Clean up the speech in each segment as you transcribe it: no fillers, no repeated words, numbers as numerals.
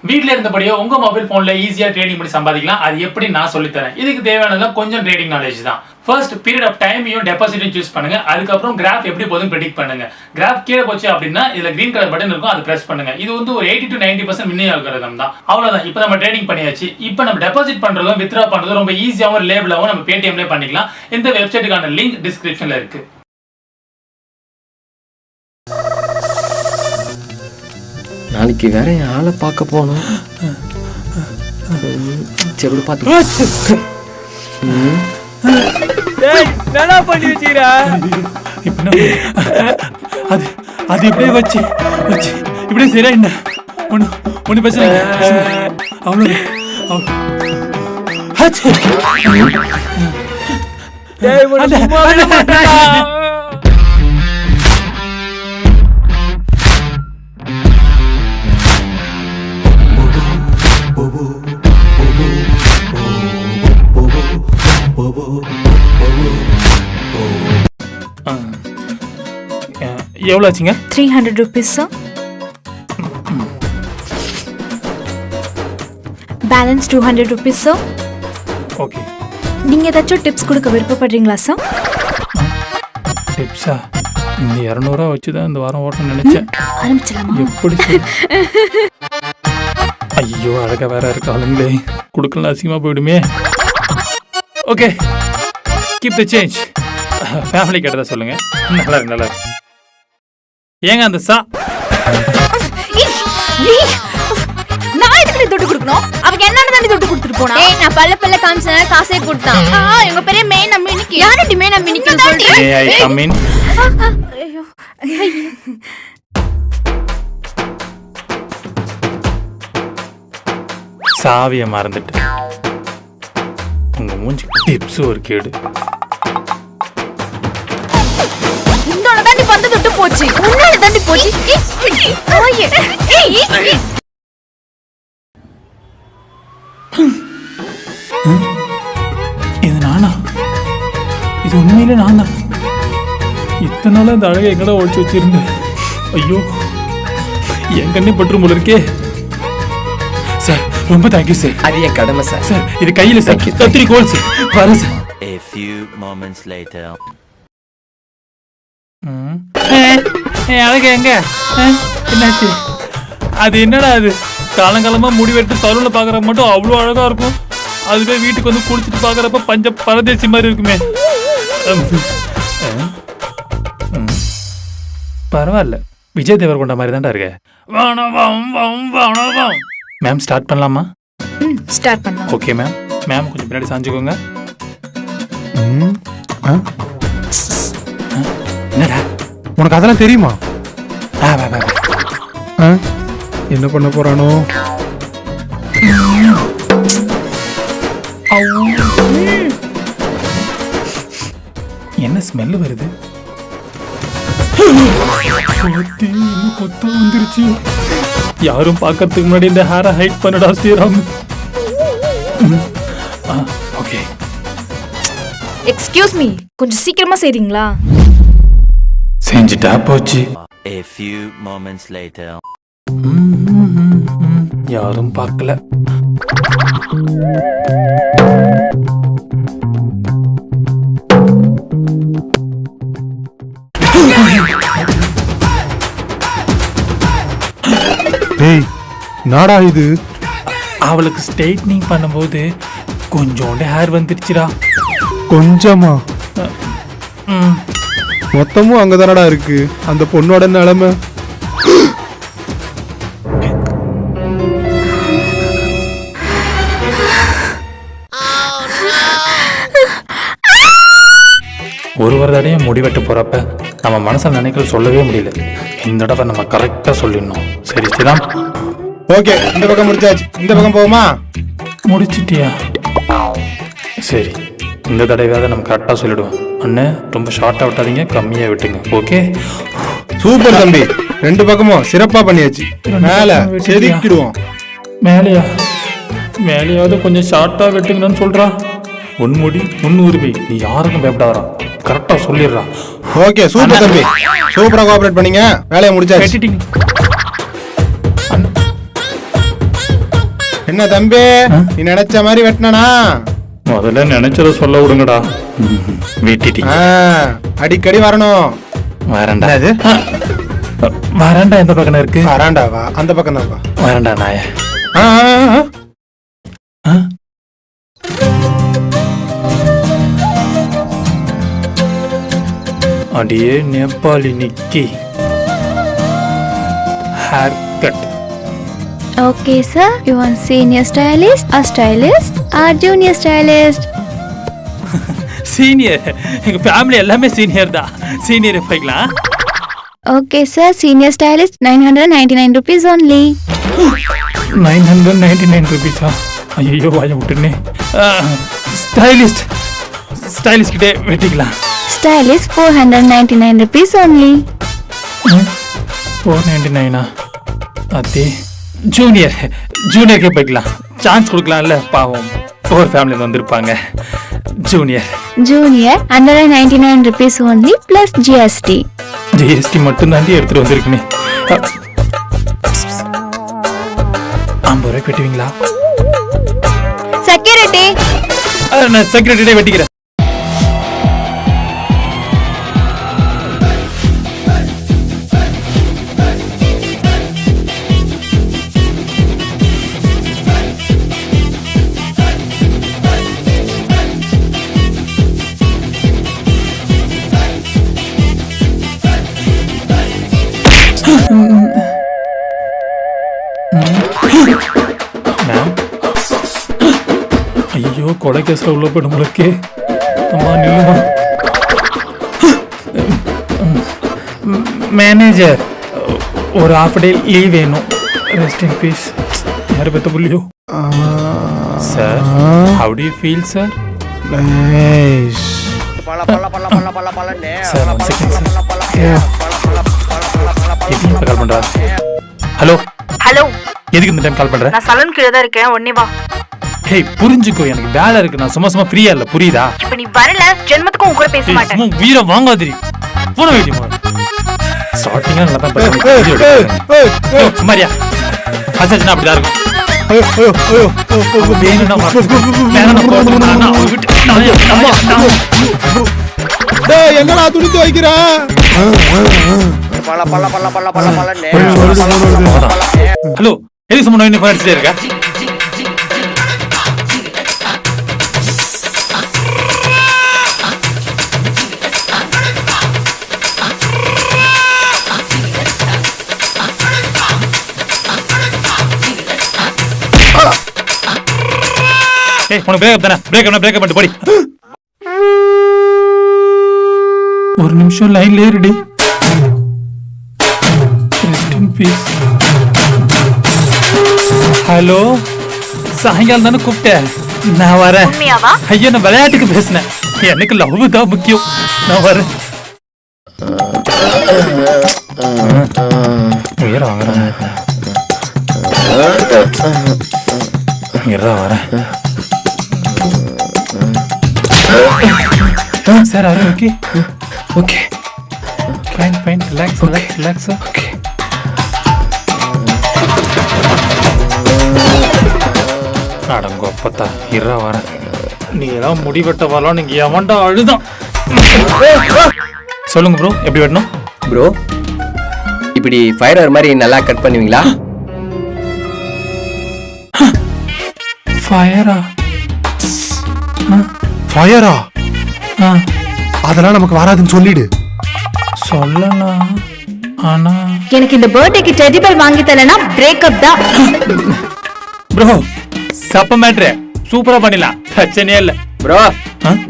வீட்ல இருந்தபடியே உங்க மொபைல் போன்ல ஈஸியா ட்ரேடிங் பண்ணி சம்பாதிக்கலாம். அது எப்படி நான் சொல்லி தரேன். இதுக்கு தேவையானதெல்லாம் கொஞ்சம் ட்ரேடிங் நாலேஜ் தான். ஃபர்ஸ்ட் பீரியட் ஆஃப் டைமையும் டெபாசிட்டையும் சூஸ் பண்ணுங்க. அதுக்கப்புறம் கிராஃப் எப்படி போதும் ப்ரெடிக்ட் பண்ணுங்க. கிராஃப் கீழே போச்சு அப்படின்னா இதுல கிரீன் கலர் பட்டன் இருக்கும், அதை பிரஸ் பண்ணுங்க. இது வந்து ஒரு 80 to 90% வின்னிங் அல்காரிதம் தான். அவ்வளவுதான். இப்போ நம்ம ட்ரேடிங் பண்ணியாச்சு. இப்போ நம்ம டெபாசிட் பண்றதும் வித்ட்ரா பண்றதும் ரொம்ப ஈஸியாவும் லேபிளாவும் நம்ம பேடிஎம்ல பண்ணிக்கலாம். இந்த வெப்சைட்டுக்கான லிங்க் டிஸ்கிரிப்ஷன்ல இருக்கு. நாளைக்கு வேற என் ஆளை பார்க்க போனோம். சரி பார்த்து நல்லா பண்ணி வச்சுக்கிறா. அது அது இப்படியே வச்சு இப்படியே சரியா என்ன ஒண்ணு பிரச்சனை அவ்வளவு எவ்வளோ ஆச்சுங்க? 300 rupees sir. Balance 200 rupees sir. Okay. நீங்க ஏதாச்சும் டிப்ஸ் கொடுக்க விருப்பப்படுறீங்களா சார்? டிப்ஸா? இந்த 200 ரூபா வச்சு தான் இந்த வாரம் ஓட்டணும்னு நினைச்சேன். ஆரம்பிச்சலாமா? எப்படி? ஐயோ அழகா வேற இருக்காளுங்களே, கொடுக்கலாம் அசிங்கமா போயிடுமே. Okay, keep the change. Family கேட்டதா சொல்லுங்க. நல்லா இருக்கு நல்லா இருக்கு. ஏங்க அந்த நான் எதுக்கு தொட்டு கொடுக்கணும்? அவங்க என்னன்னு தான் தொட்டு கொடுத்துட்டு போனா? ஏய் நான் பல்ல காமிச்சனா காசே கொடுத்தான். இவங்க பெரிய மெயின் நம்பி நிக்கி. யாரடி மெயின் நம்பி நிக்கி சொல்றீ? மே ஐ கம் இன்? ஐயோ சாவியை மறந்துட்டு உங்க மூஞ்சி டிப்ஸ் ஒரு கேடு. இந்தோட தாண்டி பந்து தொட்டு போச்சு. உன்னால தாண்டி போச்சு. இது நானா? இது உண்மையிலே நான் தான். இத்தனை நாளா இந்த அழகை எங்கடா ஒழிச்சு வச்சிருந்தேன். ஐயோ என் கண்ணே பற்றும் போல இருக்கே. சார் ரொம்ப தேங்க்யூ சார். அது என் கடமை சார். சார் இது கையில் சார் 3 கோல்ஸ் வரேன் sir. A few moments later. அழகா எங்க என்னாச்சு? அது என்னடா அது காலங்காலமா முடிவெட்டு சலூன்ல பாக்குறப்ப மட்டும் அவ்வளோ அழகா இருக்கும். அதுவே வீட்டுக்கு வந்து குளிச்சுட்டு பாக்குறப்ப பஞ்ச பரதேசி மாதிரி இருக்குமே. பரவாயில்ல, விஜய் தேவர்கொண்ட மாதிரி தான்டா இருக்க. மேம் ஸ்டார்ட் பண்ணலாமா? ஸ்டார்ட் பண்ணலாம். Okay ma'am. மேம் கொஞ்சம் பின்னாடி சாஞ்சுக்கோங்க. என்னடா உனக்கு அதெல்லாம் தெரியுமா? என்ன பண்ண போறானோ? என்ன ஸ்மெல் வருது? கொத்தம் வந்துருச்சு. யாரும் பார்க்கறதுக்கு முன்னாடி இந்த ஹேரை ஹைட் பண்ணடா ஸ்ரீராம். ஓகே. எக்ஸ்கியூஸ் மீ, கொஞ்சம் சீக்கிரமா செய்றீங்களா? செஞ்சுட்டா போச்சு. A few moments later. யாரும் பார்க்கல. டேய் நாடா இது? அவளுக்கு ஸ்ட்ரைட்னிங் பண்ணும்போது கொஞ்சோண்டு ஹேர் வந்துருச்சுடா. கொஞ்சமா? மொத்தமும் அங்கதானடா இருக்கு அந்த பொண்ணோட நிலைமை. ஒரு தடையும் முடிவெட்டு போறப்ப நம்ம மனசில் நினைக்கிற சொல்லவே முடியல. இந்த தடவை நம்ம கரெக்டா சொல்லிடணும். சரி ஸ்ரீராம். ஓகே, இந்த பக்கம் முடிச்சாச்சு. இந்த பக்கம் போகுமா? முடிச்சிட்டியா? சரி, இந்த தடவையாவது நம்ம கரெக்டாக சொல்லிடுவோம். அண்ணே ரொம்ப ஷார்ட்டாக விட்டாதீங்க, கம்மியாக விட்டுங்க. ஓகே சூப்பர் தம்பி. 2 பக்கமும் சிறப்பா பண்ணியாச்சு. மேல செதுக்கிடுவோம். மேலையா? மேலையாவது கொஞ்சம் ஷார்ட்டாக வெட்டுங்கன்னு சொல்றா. உன்முடி 300 பை. நீ யாருக்கும் பயப்படாதா, கரெக்டாக சொல்லிடுறா. ஓகே சூப்பர் தம்பி. சூப்பரா கோஆபரேட் பண்ணீங்க. வேலையை முடிச்சாச்சு. வெட்டிட்டீங்க. என்ன தம்பி நீ நினைச்ச மாதிரி வெட்டினா? முதல்ல நினைச்சத சொல்ல விடுங்கடா. வீட்டிட்டி அடிக்கடி வரணும். வரண்டா. வரண்டா எந்த பக்கம் இருக்கு? வராண்டாவா? அந்த பக்கம் தான்ப்பா. வரண்டா நாய. அடியே Nepali Nikki haircut. Okay, sir. You want senior stylist, a stylist, or junior stylist? Senior. எங்க ஃபேமிலி எல்லாமே சீனியர் தான். சீனியர் போய்க்கலாம். Okay, sir. Senior stylist, 999 rupees only. 999 rupees. ஐயோ வாய விட்டுனே. ஸ்டைலிஸ்ட் கிட்டே வெட்டிக்கலாம். Stylist, 499 rupees only. 499 அதே ஜூனியருக்கு போய்க்கலாம். சான்ஸ் கொடுக்கலாம்ல, பாவம் ஃபோர் ஃபேமிலி வந்திருப்பாங்க. Junior 199 rupees only plus GST. GST மட்டும் தாண்டி எடுத்துட்டு வந்திருக்குமே. 50 ரூபாய்க்கு வெட்டுவீங்களா? Security. நான் செக்ரட்டரியே வெட்டிக்கிறேன். ஐயோ கொலை கேஸ்ல உள்ள போயிடும் முழுக்கே. அம்மா நில்லுமா. மேனேஜர் ஒரு ஹாஃப் டே லீவ் வேணும். Rest in peace. யார் பெத்த புள்ளியோ? Sir how do you feel sir? Sir 1 second sir. Call பண்றா. ஹலோ ஹலோ, எதுக்கு இந்த டைம் கால் பண்ற? நான் சலூன் கீழ தான் இருக்கேன், ஒண்ணே வா. ஹேய் புரிஞ்சுக்கோ, எனக்கு வேலை இருக்கு. நான் சும்மா ஃப்ரீயா இல்ல, புரியுதா? இப்ப நீ வரல, ஜென்மத்துக்கும் உன் கூட பேச மாட்டேன். சும்மா வீர வாங்காதிரி. போன வெயிட் மா. ஸ்டார்டிங்கா நல்லா தான் பண்ணி. சும்மாரியா. அசச்சனா அப்படி தான் இருக்கும். வேணும்னா வேணா போடுறேன்னா விட்டு டேய் எங்கடா துணித்து வைக்கிற? ஹலோ எதுக்கு சும்மா இன்னும் அடிச்சுட்டே இருக்க? உனக்கு பிரேக்கப் தானே? பிரேக்கப் பண்ணிட்டு போடி. ஒரு நிமிஷம் லைன்ல ஏறிடி. ஹலோ சாயங்காலம் தானே கூப்பிட்டேன், நான் வரேன். ஐயா நான் விளையாட்டுக்கு பேசினேன், எனக்கு லவ் தான் முக்கியம். நான் வரேன். உயர வாங்குறேன். வரேன் sir. Are okay? Okay fine relax. Okay அடங்கப்பத்தா இரா வரேன். நீ எல்லாம் முடிவெட்ட வரலாம். நீங்க எவன்டா அழுதான்? சொல்லுங்க ப்ரோ, எப்படி வெட்டணும்? ப்ரோ இப்படி ஃபயர் மாதிரி நல்லா கட் பண்ணுவீங்களா? ஃபயரா? அதெல்லாம் நமக்கு வராதுன்னு சொல்லிடு. சொல்லலாம், ஆனா எனக்கு இந்த பர்த்டேக்கு டெடி பெல் வாங்கி தரலனா பிரேக்கப் தான். ப்ரோ சப்ப மேட்ரு சூப்பரா பண்ணிடலாம், பிரச்சனையே இல்ல. ப்ரோ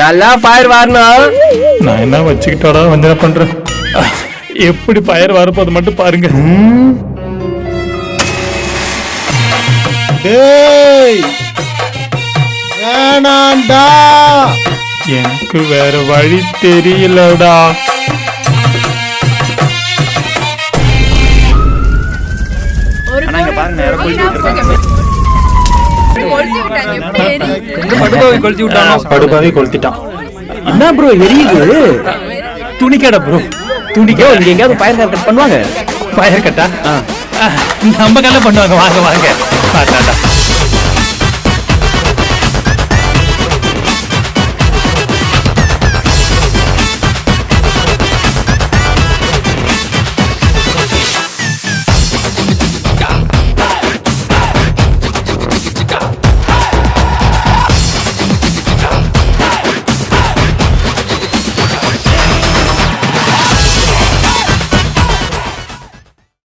நல்லா ஃபயர் வரணும். நான் என்ன வச்சுக்கிட்டோட வஞ்சனை பண்றேன். எப்படி ஃபயர் வரப்போது மட்டும் பாருங்க. டேய் வேணாண்டா, எனக்கு வேற வழி தெரியலடா. படுபாவே கொளுத்திட்டான். என்ன ப்ரோ எரியுது? துணிக்கடை ப்ரோ, துணிக்கடை. இங்க எங்கயாவது ஃபயர் கட் பண்ணுவாங்க? ஃபயர் கட்டா நம்ம கல்ல பண்ணுவாங்க. வாங்க